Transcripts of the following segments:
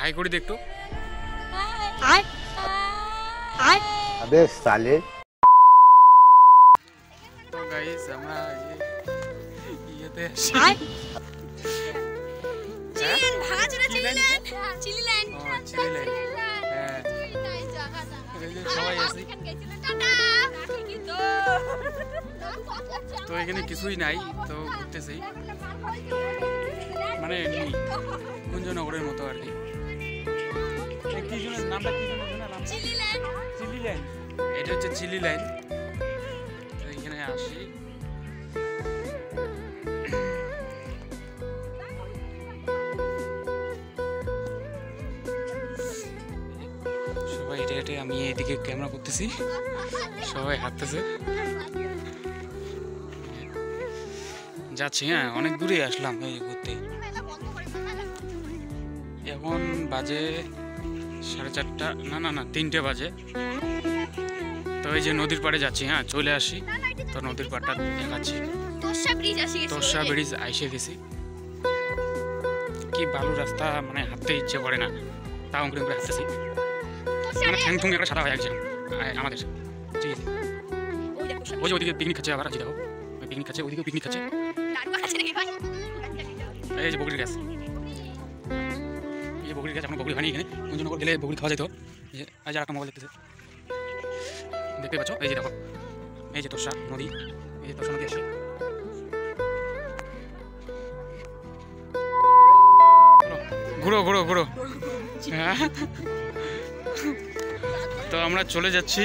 High করে দে একটু। अबे साले তো গাইস আমরা ইয়েতে আসি। চিলি ভাঙা চোরা chilli land chilli land chilli land. হ্যাঁ এই যে সবাই আসি। তো এখানে কিছুই নাই, তো ঘুরতেছি মানে কুঞ্জনগরের মতো আর কি। কি জনের নামটা কি জনের নাম? Chilli land. Chilli land. এটা হচ্ছে চিলি ল্যান্ড। তো এখানে আসি। সবাই হেঁটে হেঁটে, আমি এইদিকে ক্যামেরা করতেছি, সবাই হাঁটতেছে যাচ্ছি। হ্যাঁ অনেক দূরে আসলাম এই ঘুরতে। এখন বাজে 4:30, না 3টে বাজে। তো এই যে নদীর পাড়ে যাচ্ছি। হ্যাঁ চলে আসি, তো নদীর পাড়টা দেখাচ্ছি। তোরসা ব্রিজ আইসে গেছি। কি ভালো রাস্তা, মানে হাঁটতে ইচ্ছে করে না, তাও করে করে হাঁটতেছি। মানে ঠ্যাং ঠুং একটা সাদা হয়ে গেছে আমাদের। ঠিক আছে, ওই যে ওইদিকে পিকনিক খাচ্ছে, আবার আজ দেখো পিকনিক খাচ্ছে, ওইদিকে পিকনিক খাচ্ছে। এই যে বগুড়ির গাছ, এই যে বগুড়ির গাছ। এখন বগুড়ি হয়নি এখানে, কুঞ্জনগর গেলে বগুড়ি খাওয়া যেত। এই যে আজ আর একটা মোবাইল দেখতেছে, দেখতে পাচ্ছ? এই যে দেখো, এই যে তোরসা নদী, এই যে তোরসা নদী আসছে। ঘুরো ঘুরো ঘুরো। হ্যাঁ তো আমরা চলে যাচ্ছি।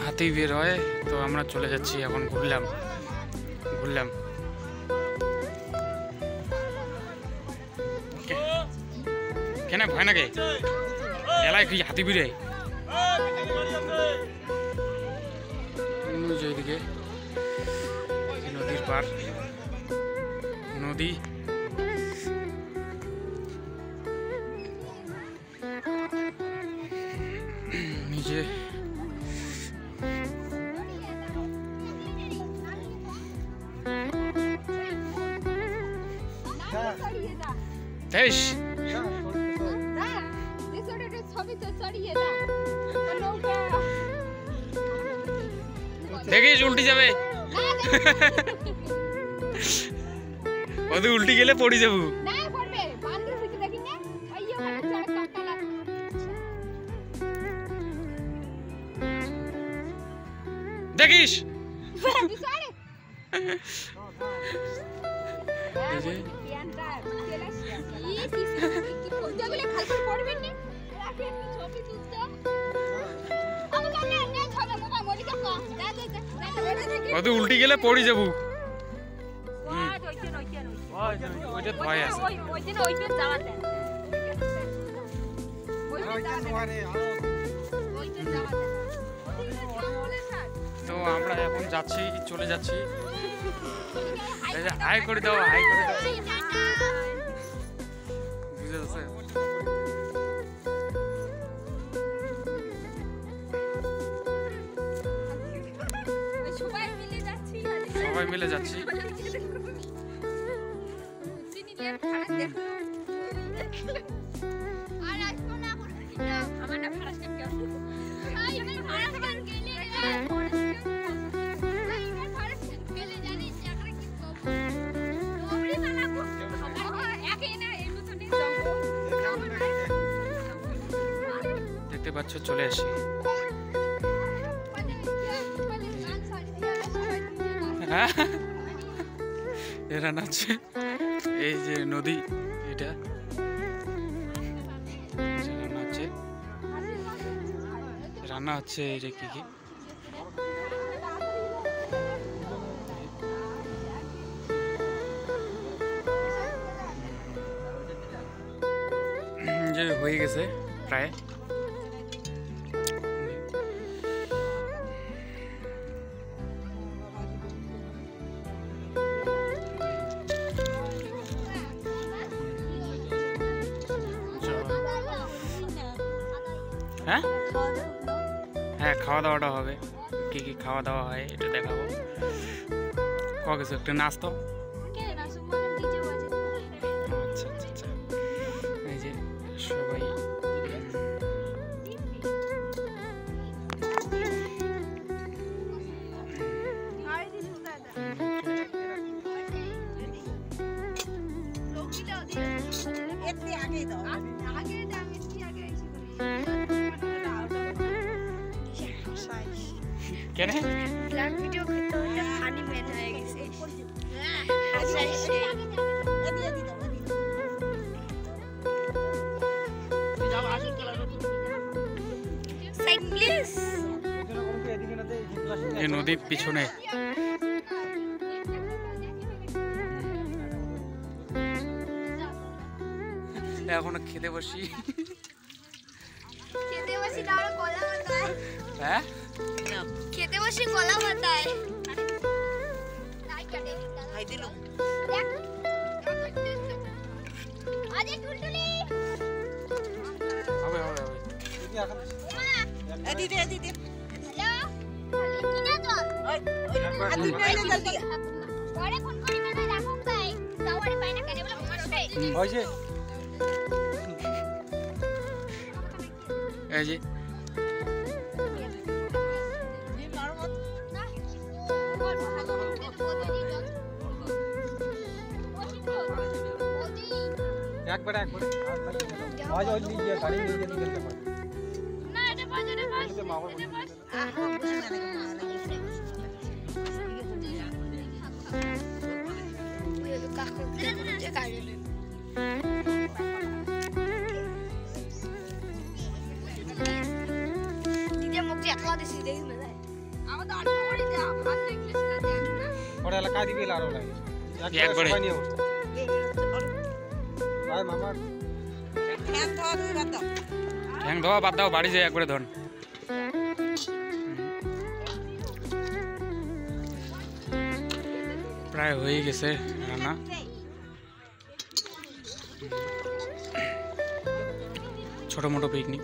হাতি বের হয়, তো আমরা চলে যাচ্ছি। এখন ঘুরলাম কেন ভয় নাকি এলাকায় কি হাতি বের হয়? এইদিকে নদীর পার, নদী। নিজে দেখিস উল্টি যাবে, ওদের উল্টি গেলে পড়ে যাবো। দেখিস ওদের উল্টি গেলে পড়ে যাবো। ওইটা ভয় আছে। তো আমরা এখন যাচ্ছি, চলে যাচ্ছি। হাই করে দাও, হাই করে দাও। বুঝে যাচ্ছে? সবাই মিলে যাচ্ছি। দেখতে পাচ্ছ, চলে আসি। এরা নাচছে, এই যে নদী, এটা নাচছে, রান্না হচ্ছে। এই যে কি কি যে হয়ে গেছে প্রায়। হ্যাঁ হ্যাঁ খাওয়া দাওয়াটা হবে। কি কি খাওয়া দাওয়া হয় এটা দেখাবো। কিছু একটা নাচ তো। কে না সুমন ডিজে বাজে আচ্ছা আচ্ছা আচ্ছা, এই যে সবাই আরে দিদি দাদা লোকিটা দিয়ে এতে আগে দাও আগে দাও এতে আগে এসে কেন ব্লগ ভিডিও করতে হলে ফানি ম্যান হয়ে গেছে আচ্ছা সে এদিকে দি দাও সাইড প্লিজ এই নদীর পিছনে এখন খেতে বসি। খেতে বসি তার কলা মাথায় হ্যাঁ খেতে বসি কলা মাথায় হাই দিল দেখ আজ টুলটুলি হবে হবে হবে। এদিকে এদিকে হ্যালো কিনা তো ওই হাতি পেলে জলদি পরে ফোন করি না রাখো তাই তাওয়ারে পাই না কেন বলে মারছে হইছে এই যে একবারে একবারে আজ ওই নিয়ে গাড়ি নিয়ে গিয়ে নিয়ে যাবে না এটা বাজে রে বাস এটা বাস ওরা এলাকা দিবে লারো লাগে একবারে নিয়ে উঠছে ভাই মামা ঠ্যাং ধোয়া বাদ দাও, বাড়ি যাই একবারে ধন। প্রায় হয়ে গেছে রান্না। ছোট মোটো পিকনিক।